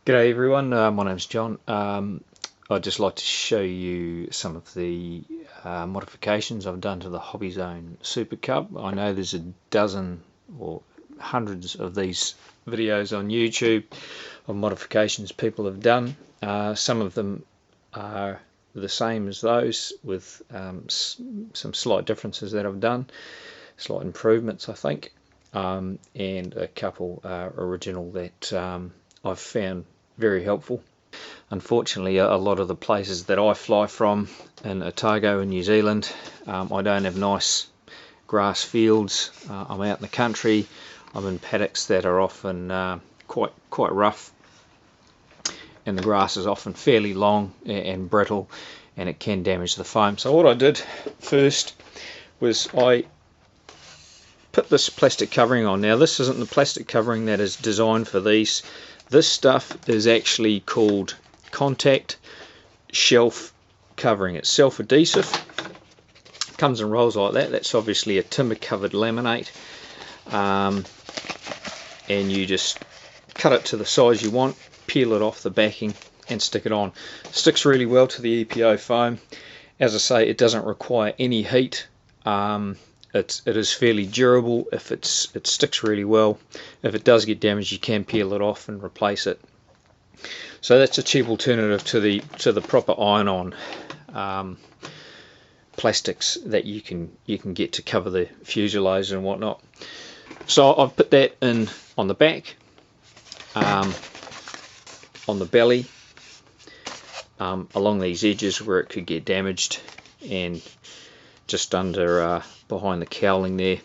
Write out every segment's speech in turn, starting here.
G'day everyone, my name's John. I'd just like to show you some of the modifications I've done to the Hobbyzone Super Cub. I know there's a dozen or hundreds of these videos on YouTube of modifications people have done. Some of them are the same as those with some slight differences that I've done, slight improvements I think, and a couple are original that I've found very helpful. Unfortunately, a lot of the places that I fly from in Otago in New Zealand, I don't have nice grass fields. I'm out in the country. I'm in paddocks that are often quite rough, and the grass is often fairly long and brittle, and it can damage the foam. So what I did first was I put this plastic covering on. Now this isn't the plastic covering that is designed for these. This stuff is actually called contact shelf covering. It's self-adhesive, comes in rolls like that. That's obviously a timber covered laminate, and you just cut it to the size you want, peel it off the backing and stick it on. It sticks really well to the EPO foam. As I say, it doesn't require any heat. It is fairly durable. If it sticks really well. If it does get damaged, you can peel it off and replace it. So that's a cheap alternative to the proper iron-on plastics that you can get to cover the fuselage and whatnot. So I've put that in on the back, on the belly, along these edges where it could get damaged, and just under behind the cowling there.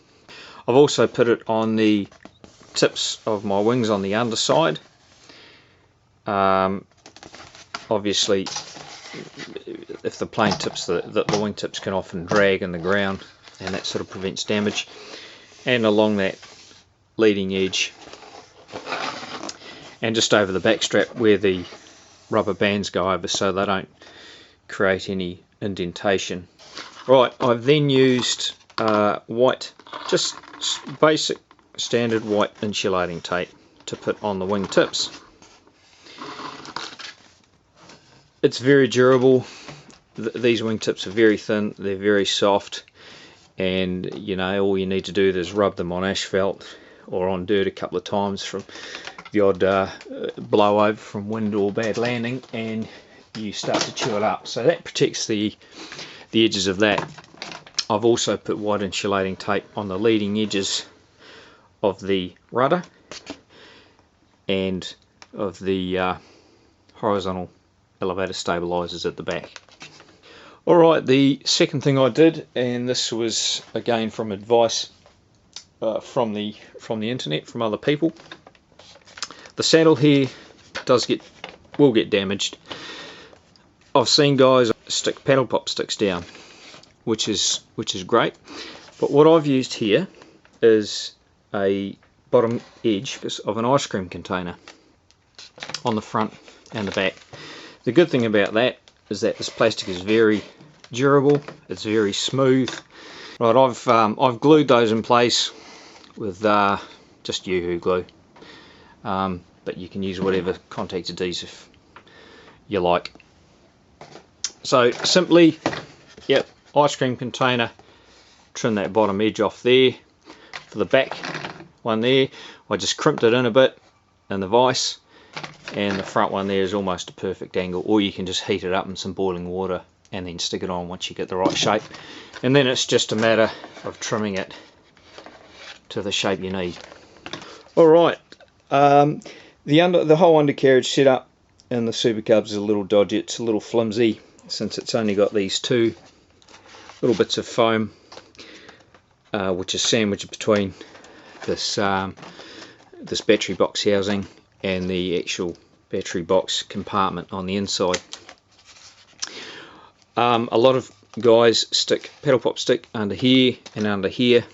I've also put it on the tips of my wings on the underside. Obviously, if the plane tips, the wing tips can often drag in the ground, and that sort of prevents damage. And along that leading edge, and just over the back strap where the rubber bands go over, so they don't create any indentation. Right, I've then used white, just basic standard white insulating tape to put on the wing tips. It's very durable. These wing tips are very thin, they're very soft, and you know, all you need to do is rub them on asphalt or on dirt a couple of times from the odd blowover from wind or bad landing, and you start to chew it up. So that protects the edges of that. I've also put white insulating tape on the leading edges of the rudder and of the horizontal elevator stabilizers at the back. Alright, the second thing I did, and this was again from advice from the internet, from other people. The saddle here will get damaged. I've seen guys stick paddle pop sticks down, which is great, but what I've used here is a bottom edge of an ice cream container on the front and the back. The good thing about that is that this plastic is very durable, it's very smooth. Right, I've glued those in place with just Yoo-hoo glue, but you can use whatever contact adhesive you like. So simply, yep, ice cream container, trim that bottom edge off there. For the back one there, I just crimped it in a bit in the vise, and the front one there is almost a perfect angle, or you can just heat it up in some boiling water and then stick it on once you get the right shape, and then it's just a matter of trimming it to the shape you need. Alright, the whole undercarriage setup in the Super Cubs is a little dodgy, it's a little flimsy, since it's only got these two little bits of foam which is sandwiched between this this battery box housing and the actual battery box compartment on the inside. A lot of guys stick paddle pop stick under here and under here.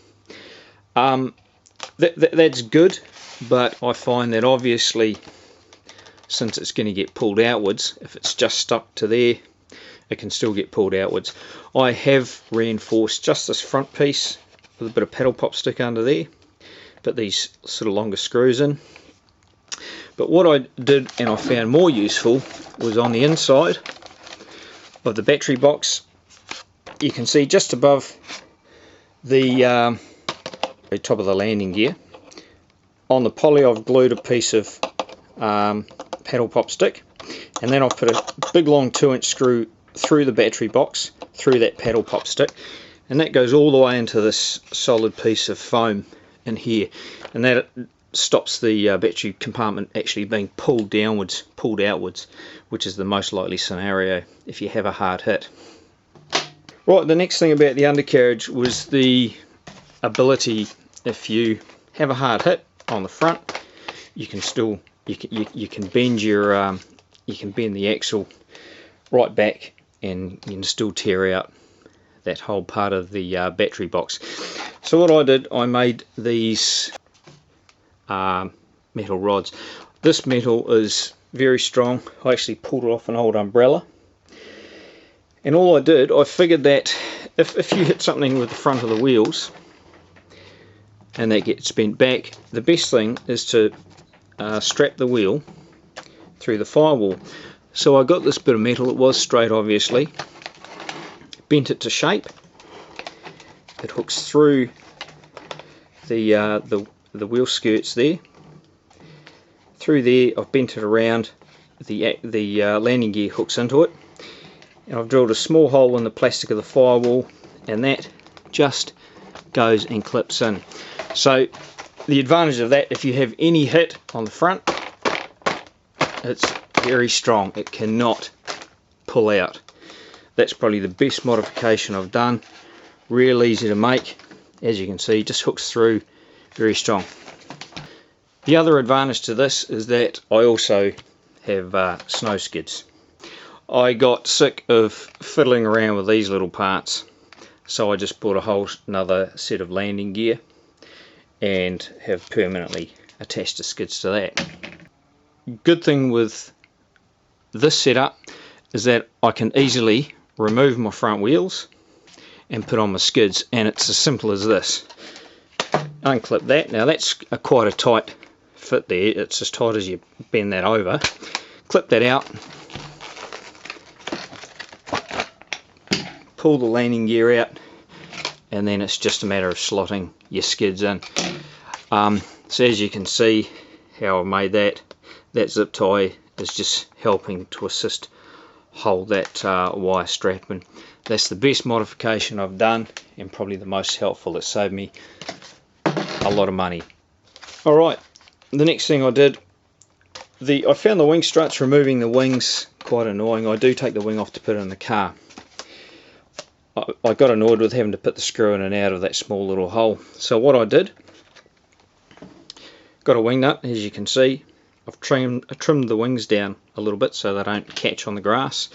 That's good, but I find that obviously, since it's going to get pulled outwards, if it's just stuck to there, it can still get pulled outwards. I have reinforced just this front piece with a bit of paddle pop stick under there, put these sort of longer screws in, But what I did and I found more useful was on the inside of the battery box. You can see just above the top of the landing gear, on the poly I've glued a piece of paddle pop stick, and then I've put a big long 2-inch screw through the battery box, through that paddle pop stick, and that goes all the way into this solid piece of foam in here, and that stops the battery compartment actually being pulled outwards, which is the most likely scenario if you have a hard hit. Right, the next thing about the undercarriage was the ability, if you have a hard hit on the front, you can still you can bend your you can bend the axle right back, and you can still tear out that whole part of the battery box. So what I did, I made these metal rods. This metal is very strong. I actually pulled it off an old umbrella, and all I did, I figured that if you hit something with the front of the wheels and that gets bent back, the best thing is to strap the wheel through the firewall. So I got this bit of metal, it was straight obviously, bent it to shape. It hooks through the wheel skirts there. Through there I've bent it around, the landing gear hooks into it, and I've drilled a small hole in the plastic of the firewall, and that just goes and clips in. So the advantage of that, if you have any hit on the front, it's very strong, it cannot pull out. That's probably the best modification I've done. Real easy to make, as you can see, just hooks through, very strong. The other advantage to this is that I also have snow skids. I got sick of fiddling around with these little parts, so I just bought a whole another set of landing gear and have permanently attached the skids to that. Good thing with this setup is that I can easily remove my front wheels and put on my skids, and it's as simple as this. Unclip that. Now that's quite a tight fit there, it's as tight as you bend that over. Clip that out, pull the landing gear out, and then it's just a matter of slotting your skids in. So as you can see how I made that zip tie is just helping to assist hold that wire strap in. That's the best modification I've done, and probably the most helpful. It saved me a lot of money. Alright, the next thing I did, I found the wing struts, removing the wings, quite annoying. I do take the wing off to put it in the car. I got annoyed with having to put the screw in and out of that small little hole. So what I did, got a wing nut, as you can see. I've trimmed the wings down a little bit so they don't catch on the grass,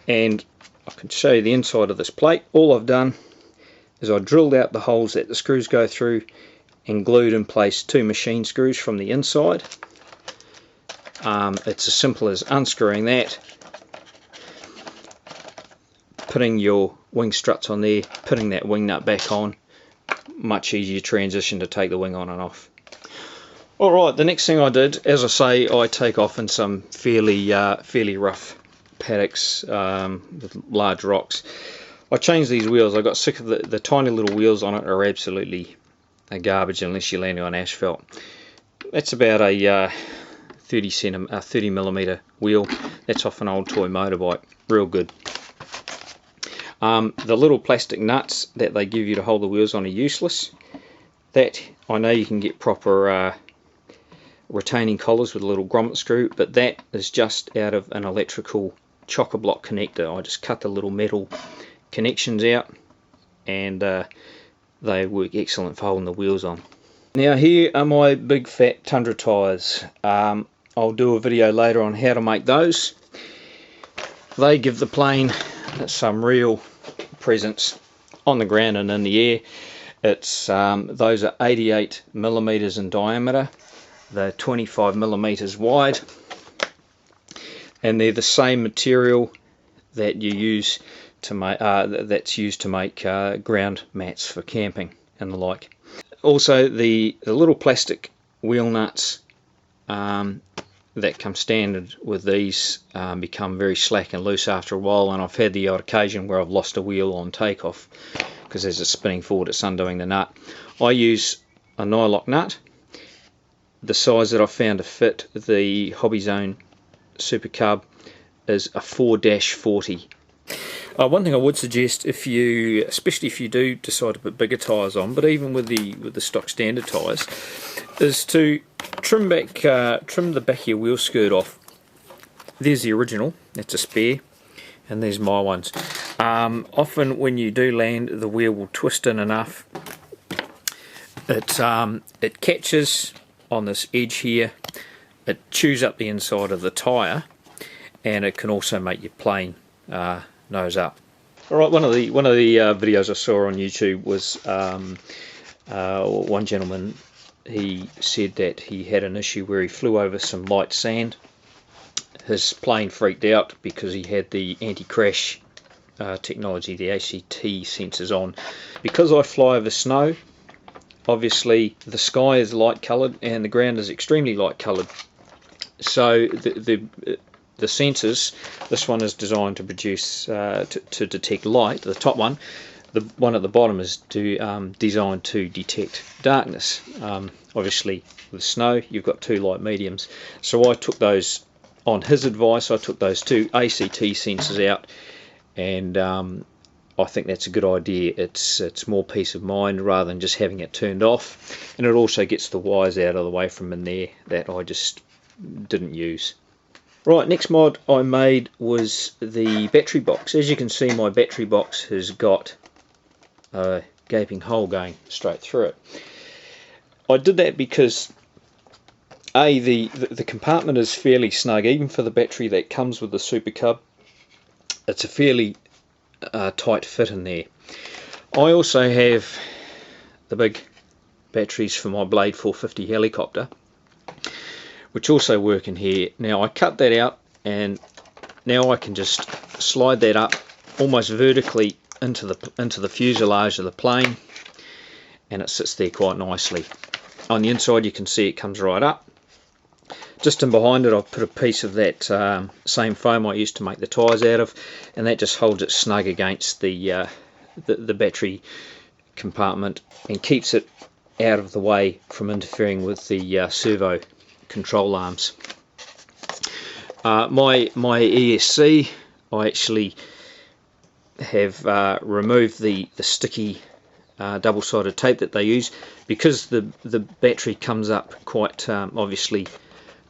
and I can show you the inside of this plate. All I've done is I drilled out the holes that the screws go through and glued in place 2 machine screws from the inside. It's as simple as unscrewing that, putting your wing struts on there, putting that wing nut back on. Much easier transition to take the wing on and off. Alright, the next thing I did, as I say, I take off in some fairly rough paddocks with large rocks. I changed these wheels. I got sick of the tiny little wheels on it, are absolutely garbage unless you're landing on asphalt. That's about a 30mm wheel. That's off an old toy motorbike. Real good. The little plastic nuts that they give you to hold the wheels on are useless. That, I know you can get proper retaining collars with a little grommet screw, but that is just out of an electrical chock-a-block connector. I just cut the little metal connections out, and they work excellent for holding the wheels on. Now here are my big fat Tundra Tires. I'll do a video later on how to make those. They give the plane some real presence on the ground and in the air. It's those are 88mm in diameter. They're 25mm wide, and they're the same material that you use to make that's used to make ground mats for camping and the like. Also, the little plastic wheel nuts that come standard with these become very slack and loose after a while, and I've had the odd occasion where I've lost a wheel on takeoff because as it's spinning forward it's undoing the nut. I use a nylock nut, the size that I've found to fit the Hobbyzone Super Cub is a 4-40. One thing I would suggest, especially if you do decide to put bigger tyres on, but even with the stock standard tyres, is to trim the back of your wheel skirt off. There's the original, that's a spare, and there's my ones. Often when you do land, the wheel will twist in enough. It catches on this edge here, it chews up the inside of the tyre, and it can also make your plane nose up. Alright, one of the videos I saw on YouTube was one gentleman. He said that he had an issue where he flew over some light sand. His plane freaked out because he had the anti-crash technology, the ACT sensors on. Because I fly over snow, obviously the sky is light coloured and the ground is extremely light coloured. So the sensors, this one is designed to produce to detect light. The top one, the one at the bottom, is designed to detect darkness. Obviously with snow you've got two light mediums, so I took those, on his advice, I took those two ACT sensors out, and I think that's a good idea. It's more peace of mind rather than just having it turned off, and it also gets the wires out of the way from in there that I just didn't use. Right, next mod I made was the battery box. As you can see, my battery box has got a gaping hole going straight through it. I did that because the compartment is fairly snug, even for the battery that comes with the Super Cub. It's a fairly tight fit in there. I also have the big batteries for my Blade 450 helicopter, which also work in here. Now I cut that out, and now I can just slide that up almost vertically into the fuselage of the plane, and it sits there quite nicely. On the inside you can see it comes right up. Just in behind it I've put a piece of that same foam I used to make the tyres out of, and that just holds it snug against the battery compartment and keeps it out of the way from interfering with the servo control arms. My ESC, I actually have removed the sticky double-sided tape that they use, because the battery comes up quite obviously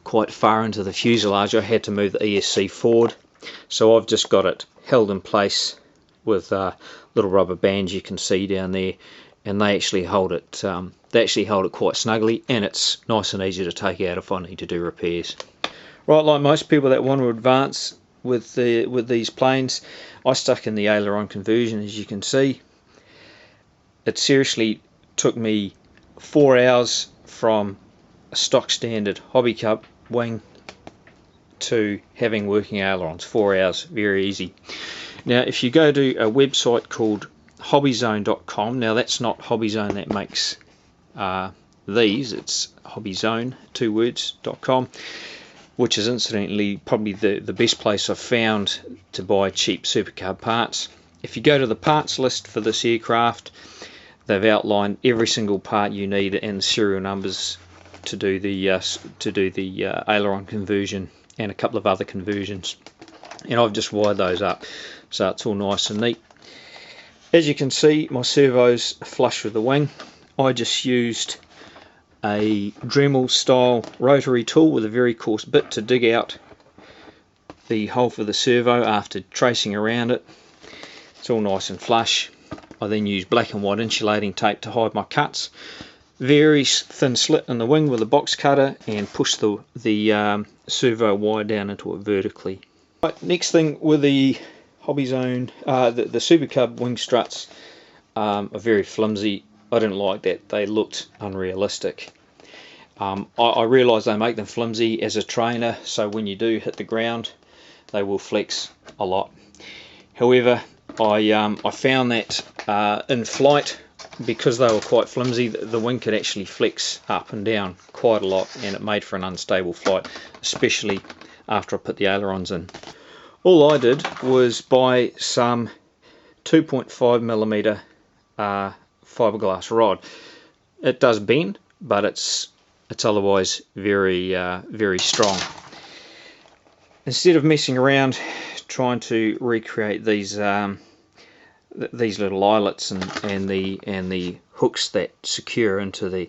quite far into the fuselage. I had to move the ESC forward, so I've just got it held in place with little rubber bands you can see down there, and they actually hold it. They actually hold it quite snugly, and it's nice and easy to take out if I need to do repairs. Right, like most people that want to advance with these planes, I stuck in the Aileron Conversion. As you can see, it seriously took me 4 hours from a stock standard Hobby Cub wing to having working ailerons. 4 hours, very easy. Now if you go to a website called hobbyzone.com, now that's not Hobbyzone that makes these, it's Hobbyzone, 2 words.com, which is incidentally probably the best place I've found to buy cheap Super Cub parts. If you go to the parts list for this aircraft, they've outlined every single part you need and the serial numbers to do the aileron conversion and a couple of other conversions, and I've just wired those up so it's all nice and neat. As you can see, my servo's flush with the wing. I just used a Dremel style rotary tool with a very coarse bit to dig out the hole for the servo after tracing around it. It's all nice and flush. I then use black and white insulating tape to hide my cuts. Very thin slit in the wing with a box cutter, and push the servo wire down into it vertically. Right, next thing with the Hobbyzone, the Super Cub wing struts are very flimsy. I didn't like that. They looked unrealistic. I realise they make them flimsy as a trainer, so when you do hit the ground they will flex a lot. However, I found that in flight because they were quite flimsy, the wing could actually flex up and down quite a lot, and it made for an unstable flight, especially after I put the ailerons in. All I did was buy some 2.5mm fiberglass rod. It does bend, but it's otherwise very very strong. Instead of messing around trying to recreate these little eyelets and the hooks that secure into the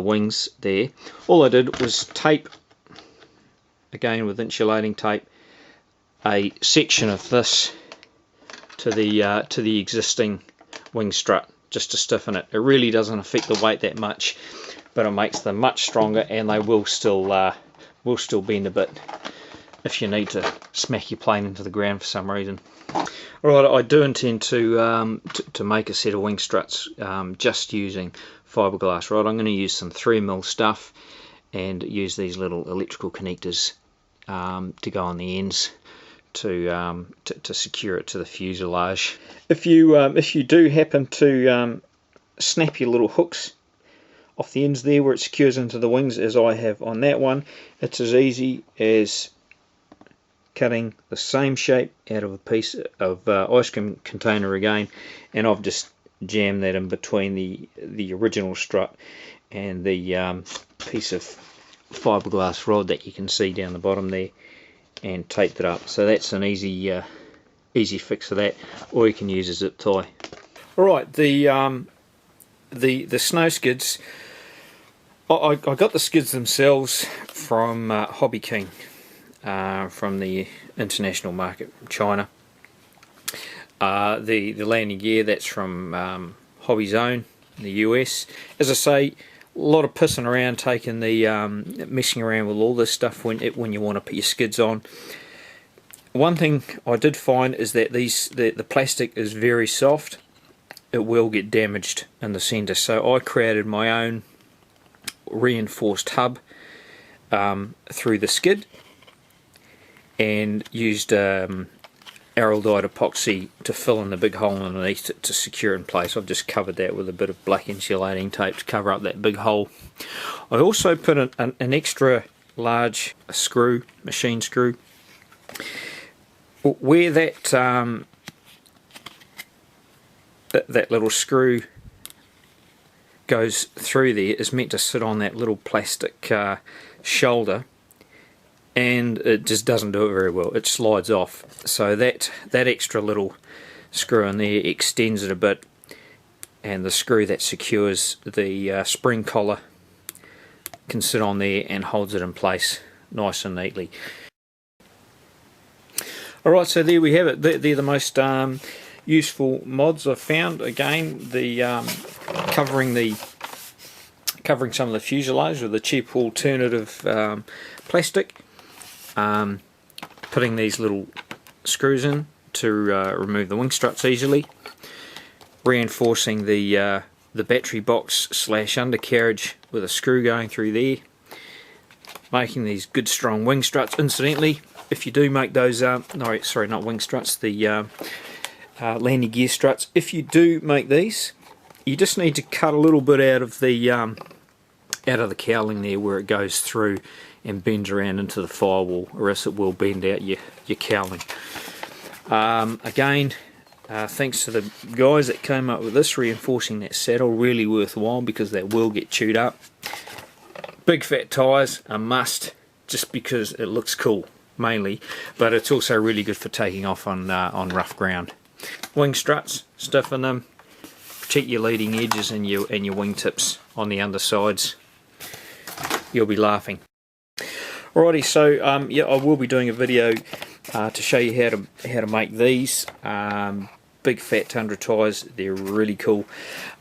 wings there, all I did was tape, again with insulating tape, a section of this to the existing wing strut, just to stiffen it. It really doesn't affect the weight that much, but it makes them much stronger, and they will still bend a bit if you need to smack your plane into the ground for some reason. Alright, I do intend to make a set of wing struts just using fiberglass rod. I'm going to use some 3mm stuff and use these little electrical connectors to go on the ends to secure it to the fuselage. If you do happen to snap your little hooks off the ends there where it secures into the wings, as I have on that one, it's as easy as cutting the same shape out of a piece of ice cream container again, and I've just jammed that in between the original strut and the piece of fiberglass rod that you can see down the bottom there, and taped it up. So that's an easy fix for that, or you can use a zip tie. Alright, the snow skids, I got the skids themselves from Hobby King, from the international market, China. The landing gear, that's from Hobbyzone in the US. As I say, a lot of pissing around, taking the messing around with all this stuff when you want to put your skids on. One thing I did find is that the plastic is very soft. It will get damaged in the centre, so I created my own reinforced hub through the skid, and used araldite epoxy to fill in the big hole underneath it to secure in place. I've just covered that with a bit of black insulating tape to cover up that big hole. I also put an extra large screw, machine screw, where that little screw goes through there is meant to sit on that little plastic shoulder, and it just doesn't do it very well. It slides off. So that extra little screw in there extends it a bit, and the screw that secures the spring collar can sit on there and holds it in place nice and neatly. Alright, so there we have it. They're the most useful mods I've found. Again, the covering some of the fuselage with a cheap alternative plastic, putting these little screws in to remove the wing struts easily, reinforcing the battery box / undercarriage with a screw going through there, making these good strong wing struts. Incidentally, if you do make those no, sorry, not wing struts, the landing gear struts, if you do make these, you just need to cut a little bit out of the cowling there where it goes through and bends around into the firewall, or else it will bend out your cowling. Again, thanks to the guys that came up with this, reinforcing that saddle, really worthwhile because that will get chewed up. Big fat tyres, a must, just because it looks cool mainly, but it's also really good for taking off on rough ground. Wing struts, stiffen them, protect your leading edges and your wingtips on the undersides. You'll be laughing. Alrighty, so yeah, I will be doing a video to show you how to make these big fat Tundra Tires. They're really cool.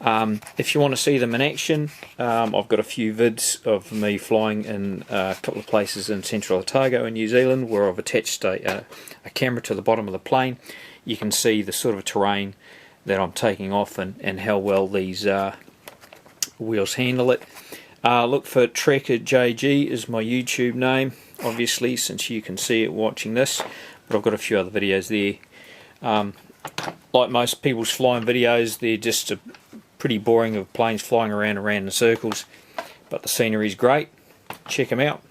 If you want to see them in action, I've got a few vids of me flying in a couple of places in Central Otago in New Zealand where I've attached a camera to the bottom of the plane. You can see the sort of terrain that I'm taking off and how well these wheels handle it. Look for Tracker JG is my YouTube name, obviously, since you can see it watching this, but I've got a few other videos there. Like most people's flying videos, they're just pretty boring of planes flying around in circles, but the scenery is great. Check them out.